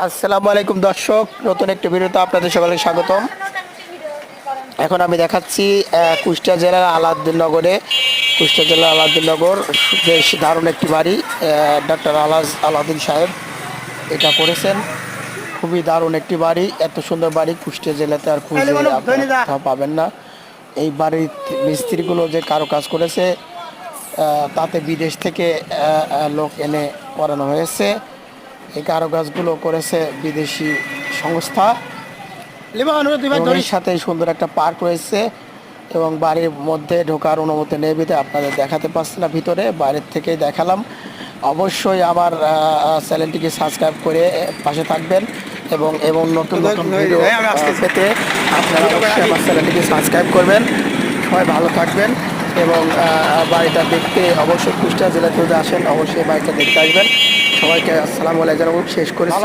আসসালামু আলাইকুম দর্শক, নতুন একটি ভিডিওতে আপনাদের সকলকে স্বাগতম। এখন আমি দেখাচ্ছি কুষ্টিয়া জেলার আলাউদ্দিননগর বেশ দারুণ একটি বাড়ি। ডক্টর আলাউদ্দিন সাহেব এটা করেছেন। খুবই দারুণ একটি বাড়ি। এত সুন্দর বাড়ি কুষ্টিয়া জেলাতে আর খুঁজে আপনারা কোথাও পাবেন না। এই বাড়ির মিস্ত্রিগুলো যে কারুকাজ করেছে, তাতে বিদেশ থেকে লোক এনে করানো হয়েছে। এই কারুকাজগুলো করেছে বিদেশি সংস্থা। এবং এর সাথে সুন্দর একটা পার্ক রয়েছে এবং বাড়ির মধ্যে ঢোকার অনুমতি নেই বিধে আপনাদের দেখাতে পারছি না, ভিতরে বাইরের থেকেই দেখালাম। অবশ্যই আমার চ্যানেলটিকে সাবস্ক্রাইব করে পাশে থাকবেন এবং এবং নতুন নতুন ভিডিও পেতে আপনারা অবশ্যই আমার চ্যানেলটিকে সাবস্ক্রাইব করবেন। সবাই ভালো থাকবেন এবং বাড়িটা দেখতে অবশ্যই কুষ্টিয়া জেলাতে যদি আসেন অবশ্যই বাড়িটা দেখতে আসবেন। সবাইকে আসসালামু আলাইকুম শেষ করেছি।